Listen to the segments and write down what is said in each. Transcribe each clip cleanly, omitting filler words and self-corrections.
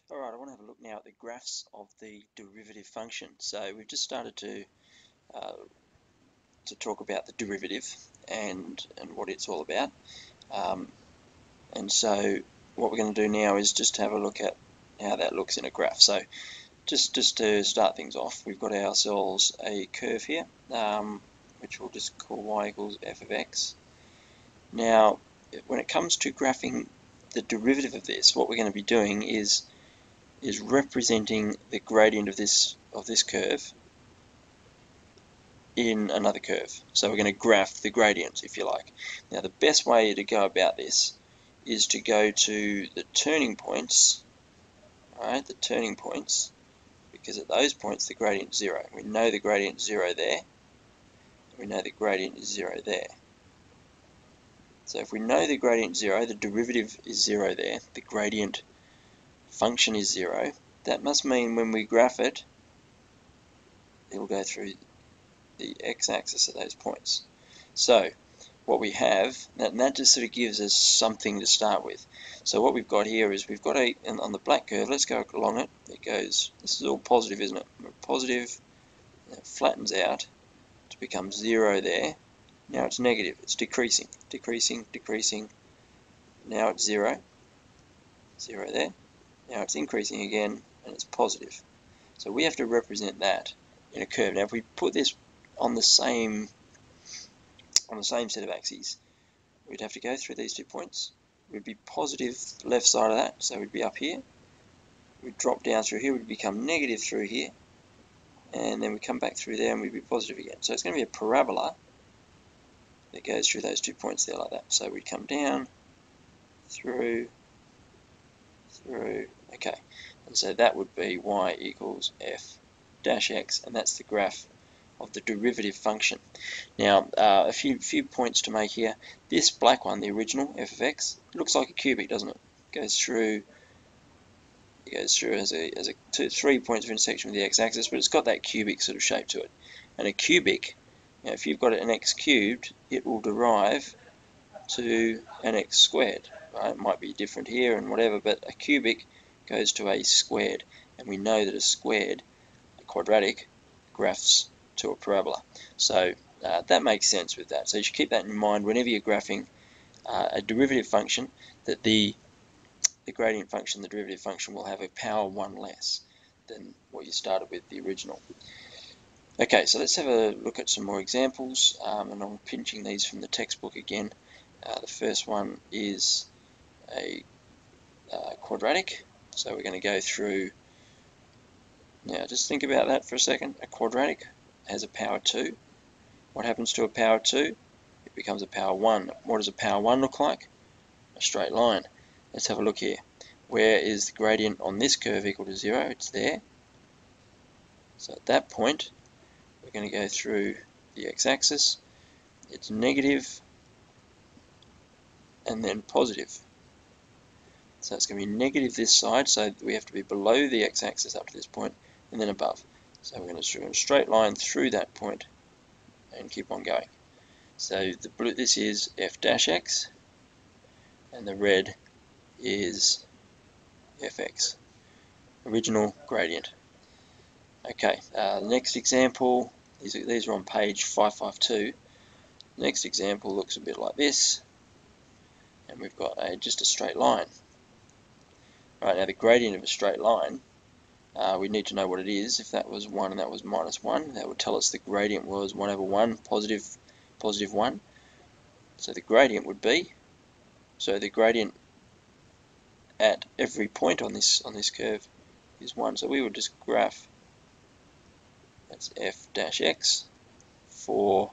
Alright, I want to have a look now at the graphs of the derivative function. So we've just started to talk about the derivative and what it's all about. And so what we're going to do now is just have a look at how that looks in a graph. So just to start things off, we've got ourselves a curve here, which we'll just call y equals f of x. Now, when it comes to graphing the derivative of this, what we're going to be doing is representing the gradient of this curve in another curve. So we're going to graph the gradients, if you like. Now the best way to go about this is to go to the turning points, alright, the turning points, because at those points the gradient is 0. We know the gradient is 0 there, we know the gradient is 0 there. So if we know the gradient is 0, the derivative is 0 there, the gradient function is 0, that must mean when we graph it, it will go through the x-axis at those points. So what we have, and that just sort of gives us something to start with. So what we've got here is we've got on the black curve, let's go along it, it goes, this is all positive, isn't it? Positive, and it flattens out to become 0 there. Now it's negative, it's decreasing, decreasing, decreasing. Now it's 0, 0 there. Now it's increasing again, and it's positive. So we have to represent that in a curve. Now if we put this on the same set of axes, we'd have to go through these 2 points. We'd be positive left side of that, so we'd be up here. We'd drop down through here, we'd become negative through here, and then we come back through there and we'd be positive again. So it's going to be a parabola that goes through those 2 points there like that. So we'd come down, through, okay. And so that would be y equals f dash x, and that's the graph of the derivative function. Now, a few points to make here. This black one, the original f of x, looks like a cubic, doesn't it? It goes through as a 3 points of intersection with the x-axis, but it's got that cubic sort of shape to it. And a cubic, you know, if you've got an x cubed, it will derive to an x squared. Right? It might be different here and whatever, but a cubic goes to a squared, and we know that a squared, a quadratic, graphs to a parabola. So that makes sense with that. So you should keep that in mind whenever you're graphing a derivative function, that the gradient function, the derivative function, will have a power 1 less than what you started with, the original. Okay, so let's have a look at some more examples, and I'm pinching these from the textbook again. The first one is a quadratic, so we're going to go through. Now just think about that for a second. A quadratic has a power 2. What happens to a power 2? It becomes a power 1. What does a power 1 look like? A straight line. Let's have a look here. Where is the gradient on this curve equal to 0? It's there. So at that point, we're going to go through the x-axis. It's negative and then positive. So it's going to be negative this side, so we have to be below the x-axis up to this point, and then above. So we're going to draw a straight line through that point and keep on going. So the blue, this is f dash x, and the red is fx, original gradient. Okay, next example, these are on page 552. Next example looks a bit like this, and we've got just a straight line. Right, now the gradient of a straight line, we need to know what it is. If that was 1 and that was minus 1, that would tell us the gradient was 1 over 1, positive 1. So the gradient would be, so the gradient at every point on this curve is 1. So we would just graph, that's f dash x for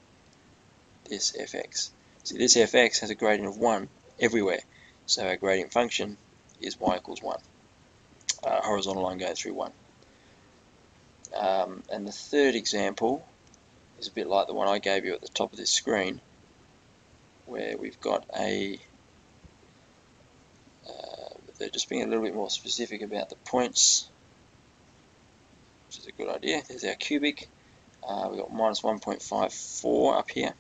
this fx. See, this fx has a gradient of 1 everywhere. So our gradient function is y equals 1. Horizontal line going through 1. And the third example is a bit like the one I gave you at the top of this screen, where we've got they're just being a little bit more specific about the points, which is a good idea. There's our cubic. We've got minus 1.54 up here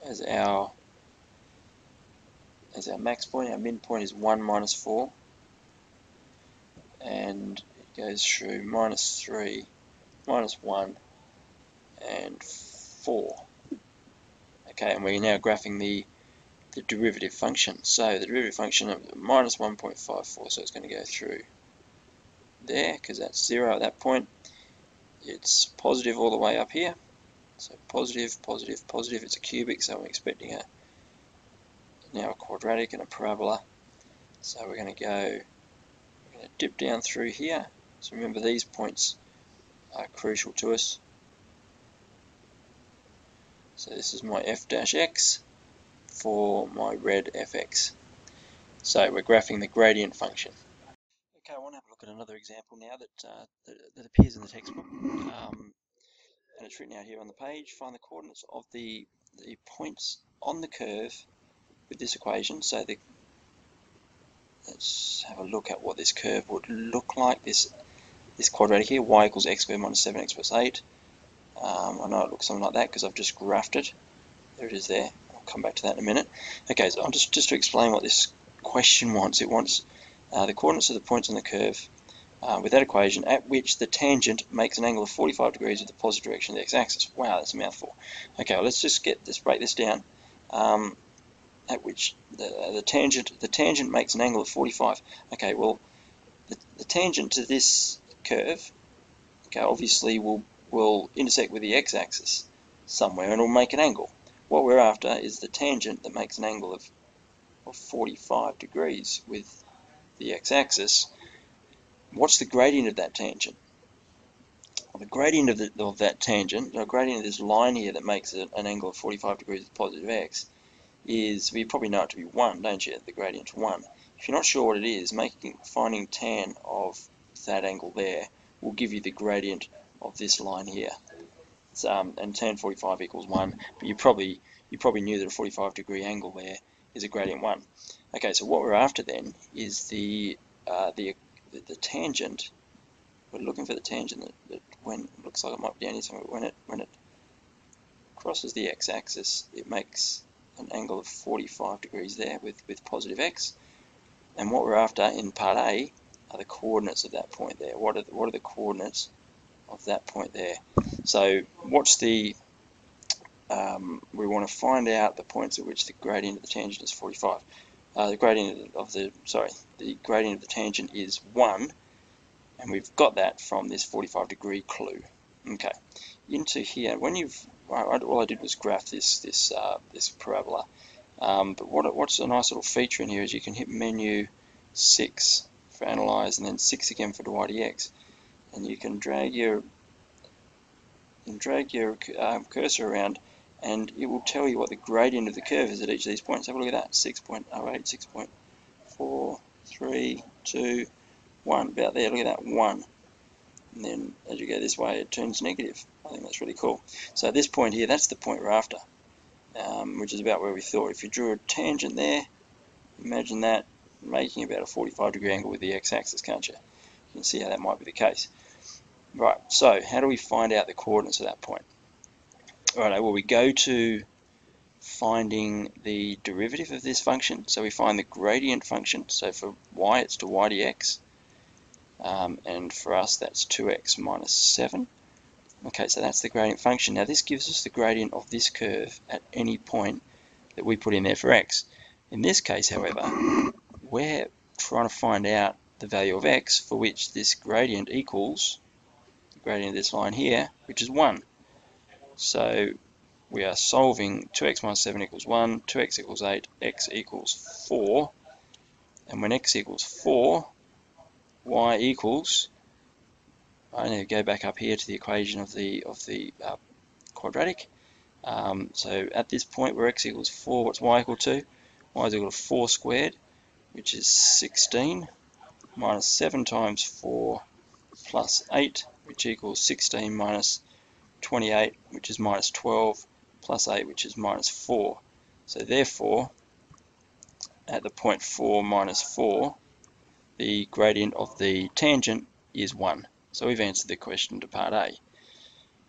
as our max point. Our min point is 1 minus 4. and it goes through -3, -1, and 4. Okay, and we're now graphing the derivative function. So the derivative function of -1.54, so it's going to go through there because that's 0 at that point. It's positive all the way up here. So positive, positive, positive. It's a cubic, so I'm expecting now a quadratic and a parabola. So we're going to dip down through here. So remember, these points are crucial to us. So this is my f-x for my red fx. So we're graphing the gradient function. Okay, I want to have a look at another example now that appears in the textbook. And it's written out here on the page. Find the coordinates of the points on the curve with this equation. So let's have a look at what this curve would look like. This quadratic here, y equals x squared minus 7x plus 8. I know it looks something like that because I've just graphed it. There it is there. I'll come back to that in a minute. Okay, so just to explain what this question wants. It wants the coordinates of the points on the curve with that equation at which the tangent makes an angle of 45 degrees with the positive direction of the x-axis. Wow, that's a mouthful. Okay, well, let's break this down. At which the tangent makes an angle of 45. Okay, well, the tangent to this curve, okay, obviously will intersect with the x-axis somewhere and will make an angle. What we're after is the tangent that makes an angle of 45 degrees with the x-axis. What's the gradient of that tangent? Well, the gradient of that tangent, the gradient of this line here that makes an angle of 45 degrees with positive x, is, we probably know it to be 1, don't you? The gradient's 1. If you're not sure what it is, finding tan of that angle there will give you the gradient of this line here. And tan 45 equals 1, but you probably knew that a 45 degree angle there is a gradient 1. Okay, so what we're after then is the tangent. We're looking for the tangent that when it looks like it might be down here somewhere, when it crosses the x-axis, it makes an angle of 45 degrees there with positive x. And what we're after in part A are the coordinates of that point there. What are the coordinates of that point there? So what's we want to find out the points at which the gradient of the tangent is 45. The gradient of the tangent is 1, and we've got that from this 45 degree clue. Okay, into here, all I did was graph this parabola. But what's a nice little feature in here is you can hit menu 6 for analyze and then 6 again for dy/dx, and you can drag your cursor around, and it will tell you what the gradient of the curve is at each of these points. Have a look at that: 6.08, 6.4, 3, 2, 1. About there. Look at that, 1. And then as you go this way, it turns negative. I think that's really cool. So at this point here, that's the point we're after, which is about where we thought. If you drew a tangent there, imagine that making about a 45 degree angle with the x-axis, can't you? You can see how that might be the case. Right, so how do we find out the coordinates of that point? Alright, well, we go to finding the derivative of this function. So we find the gradient function. So for y, it's to y dx. And for us, that's 2x minus 7. Okay, so that's the gradient function. Now this gives us the gradient of this curve at any point that we put in there for x. In this case, however, we're trying to find out the value of x for which this gradient equals the gradient of this line here, which is 1. So we are solving 2x minus 7 equals 1, 2x equals 8, x equals 4. And when x equals 4, y equals, I need to go back up here to the equation of the quadratic. So at this point where x equals 4, what's y equal to? Y is equal to 4 squared, which is 16, minus 7 times 4 plus 8, which equals 16 minus 28, which is minus 12, plus 8, which is minus 4. So therefore, at the point 4 minus 4, the gradient of the tangent is 1. So we've answered the question to part A.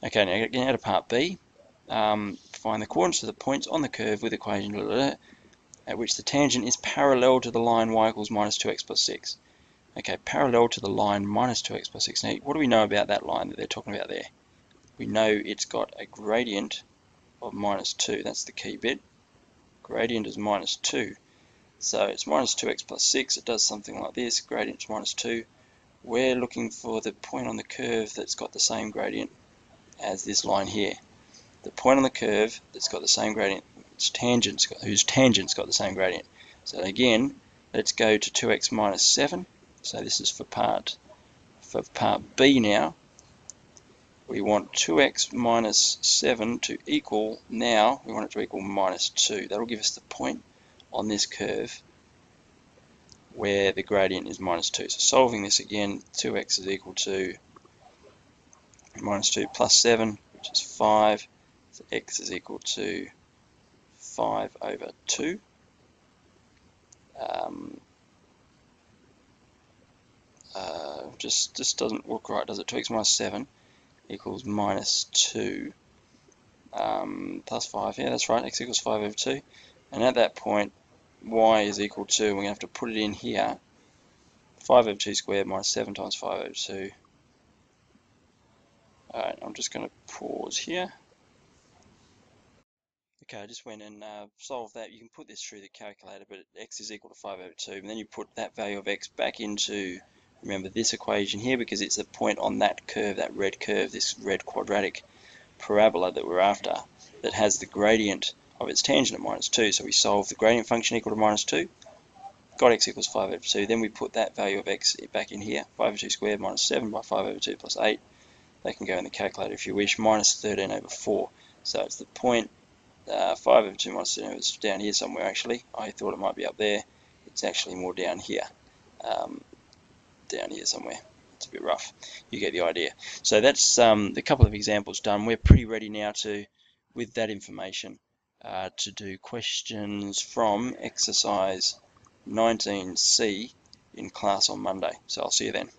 Okay, now getting out of part B, find the coordinates of the points on the curve with equation at which the tangent is parallel to the line y equals minus 2x plus 6. Okay, parallel to the line minus 2x plus 16. What do we know about that line that they're talking about there? We know it's got a gradient of minus 2. That's the key bit. Gradient is minus 2. So it's minus 2x plus 6. It does something like this. Gradient is minus 2. We're looking for the point on the curve that's got the same gradient as this line here. The point on the curve that's got the same gradient, whose tangent's got the same gradient. So again, let's go to 2x minus 7. So this is for part B now. We want 2x minus 7 to equal, now we want it to equal minus 2. That'll give us the point on this curve where the gradient is minus 2. So solving this again, 2x is equal to minus 2 plus 7, which is 5. So x is equal to 5 over 2. Just doesn't look right, does it? 2x minus 7 equals minus 2 plus 5. Yeah, that's right. X equals 5 over 2. And at that point, y is equal to, we're going to have to put it in here, 5 over 2 squared minus 7 times 5 over 2. Alright, I'm just going to pause here. Okay, I just went and solved that. You can put this through the calculator, but x is equal to 5 over 2. And then you put that value of x back into, remember, this equation here, because it's a point on that curve, that red curve, this red quadratic parabola that we're after, that has the gradient of its tangent at minus 2. So we solve the gradient function equal to minus 2. Got x equals 5 over 2. Then we put that value of x back in here. 5 over 2 squared minus 7 by 5 over 2 plus 8. They can go in the calculator if you wish. Minus 13 over 4. So it's the point 5 over 2 minus 13 is down here somewhere actually. I thought it might be up there. It's actually more down here. Down here somewhere. It's a bit rough. You get the idea. So that's a couple of examples done. We're pretty ready now to, with that information, to do questions from exercise 19C in class on Monday. So I'll see you then.